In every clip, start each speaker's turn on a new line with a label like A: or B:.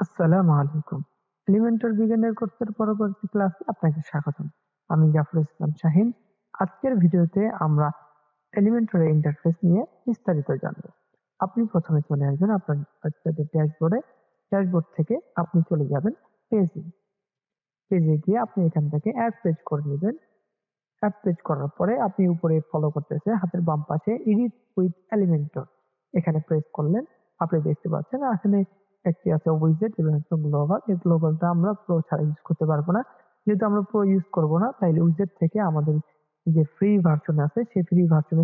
A: আসসালামু আলাইকুম। এলিমেন্টারি বিজ্ঞানের কোর্সের পরবর্তী ক্লাসে আপনাকে স্বাগতম। আমি জাফর ইসলাম শাহীন। আজকের ভিডিওতে আমরা এলিমেন্টারি ইন্টারফেস নিয়ে বিস্তারিত জানব। আপনি প্রথমে চলে আসবেন আপনার ওয়েবসাইটের ড্যাশবোর্ডে। ড্যাশবোর্ড থেকে আপনি চলে যাবেন পেজে। পেজে গিয়ে আপনি এখান থেকে অ্যাড পেজ করে নেবেন। অ্যাড পেজ করার পরে আপনি উপরে ফলো করতেছে হাতের বাম পাশে এডিট উইথ এলিমেন্টর এখানে প্রেস করলেন। আপনি দেখতে পাচ্ছেন এখানে একটি আছে উইজেট এবং একটা গ্লোবাল। এই গ্লোবালটা আমরা প্রো ছাড়া ইউজ করতে পারবো না। যেহেতু আমরা প্রো ইউজ করবো না, তাইলে উইজেট থেকে আমাদের যে ফ্রি ভার্সন আছে সেই ফ্রি ভার্সনে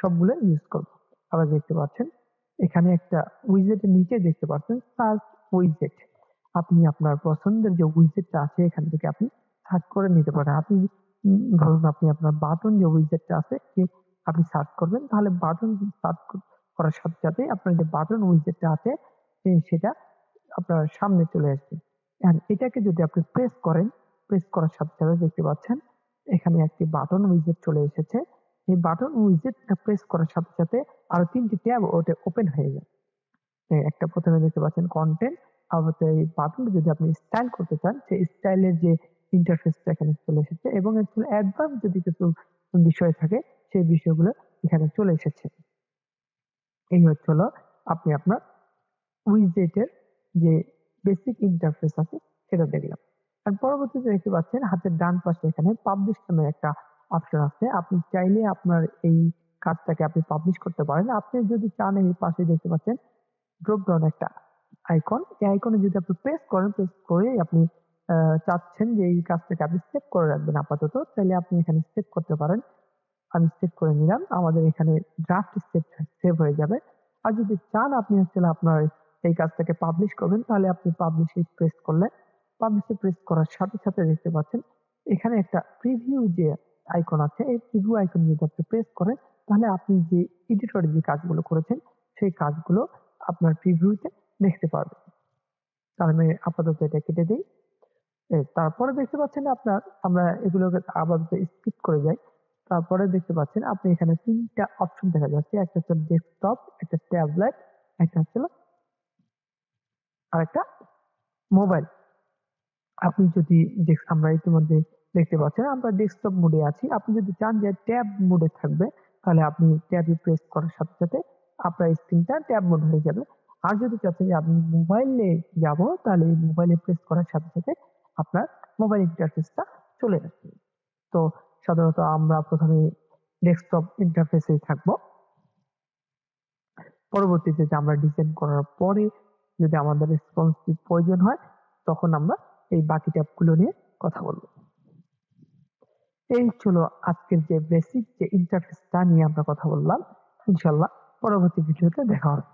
A: সবগুলো ইউজ করবো। আবার দেখতে পাচ্ছেন এখানে একটা উইজেটের নিচে দেখতে পাচ্ছেন সার্চ উইজেট। আপনি আপনার পছন্দের যে উইজেটটা আছে এখান থেকে আপনি সার্চ করে নিতে পারেন। আপনি ধরুন আপনি আপনার বাটন যে উইজেটটা আছে আপনি সার্চ করবেন, তাহলে বাটন সার্চ করার সাথে সাথে আপনার যে বাটন উইজেটটা আছে সেটা আপনার সামনে চলে আসবে। এটাকে যদি আপনি প্রেস করেন, প্রেস করার সাথে সাথে দেখতে পাচ্ছেন এখানে একটি বাটন উইজেট চলে এসেছে। এই বাটন উইজেটটা প্রেস করার সাথে সাথে আরো ৩টি ট্যাব ওটা ওপেন হয়ে যায়। একটা প্রথমে দেখতে পাচ্ছেন কন্টেন্ট, আর হচ্ছে এই বাটনটা যদি আপনি স্টাইল করতে চান, সেই স্টাইলের যে ইন্টারফেসটা এখানে চলে এসেছে এবং একটু অ্যাডভান্স যদি কিছু বিষয় থাকে সেই বিষয়গুলো এখানে চলে এসেছে। এই হলো আপনি আপনার উইজেটের যে বেসিক ইন্টারফেস আছে সেটা দেখলাম। আর পরবর্তীতে দেখতে পাচ্ছেন হাতের ডান পাশে এখানে পাবলিশ নামে একটা অপশন আছে। আপনি চাইলে আপনার এই কাজটাকে আপনি পাবলিশ করতে পারেন। আপনি যদি চান এই পাশে দেখতে পাচ্ছেন ড্রপ ডাউন একটা আইকন। এই আইকনে যদি আপনি প্রেস করেন, প্রেস করে আপনি চাচ্ছেন যে এই কাজটাকে আপনি সেভ করে রাখবেন আপাতত, তাহলে আপনি এখানে সেভ করতে পারেন। আমি সেভ করে নিলাম। আমাদের এখানে ড্রাফট সেভ হয়ে যাবে। আর যদি চান আপনি আপনার এই কাজটাকে পাবলিশ করবেন, তাহলে আপনি পাবলিশে প্রেস করলেন। পাবলিশে প্রেস করার সাথে সাথে দেখতে পাচ্ছেন এখানে একটা প্রিভিউ যে আইকন আছে, এই প্রিভিউ আইকন যদি আপনি প্রেস করেন, তাহলে আপনি যে এডিটরে যে কাজগুলো করেছেন সেই কাজগুলো আপনার প্রিভিউতে দেখতে পারবেন। তার আমি আপাতত এটা কেটে দেই। তারপরে দেখতে পাচ্ছেন আমরা এগুলোকে আপাতত স্কিপ করে যাই। তারপরে দেখতে পাচ্ছেন আপনি এখানে ৩ টা অপশন দেখা যাচ্ছে। একটা হচ্ছে ডেস্কটপ, একটা ট্যাবলেট, একটা হচ্ছে আরেকটা মোবাইল। আপনি যদি আমরা ইতিমধ্যে দেখতে পাচ্ছেন আমরা ডেস্কটপ মোডে আছি। আপনি যদি চান যে ট্যাব মোডে থাকবে, তাহলে আপনি ট্যাবে প্রেস করার সাথে সাথে আপনার স্ক্রিনটা ট্যাব মোড হয়ে যাবে। আর যদি চাচ্ছেন যে আপনি মোবাইলে যাব, তাহলে এই মোবাইলে প্রেস করার সাথে সাথে আপনার মোবাইল ইন্টারফেসটা চলে আসবে। তো সাধারণত আমরা প্রথমে ডেস্কটপ ইন্টারফেসেই থাকবো। পরবর্তীতে যে আমরা ডিজাইন করার পরে যদি আমাদের রেসপন্সিভ প্রয়োজন হয়, তখন আমরা এই বাকি ট্যাবগুলো নিয়ে কথা বলব। এই ছিল আজকের যে বেসিক যে ইন্টারফেসটা নিয়ে আমরা কথা বললাম। ইনশাআল্লাহ পরবর্তী ভিডিওতে দেখা হবে।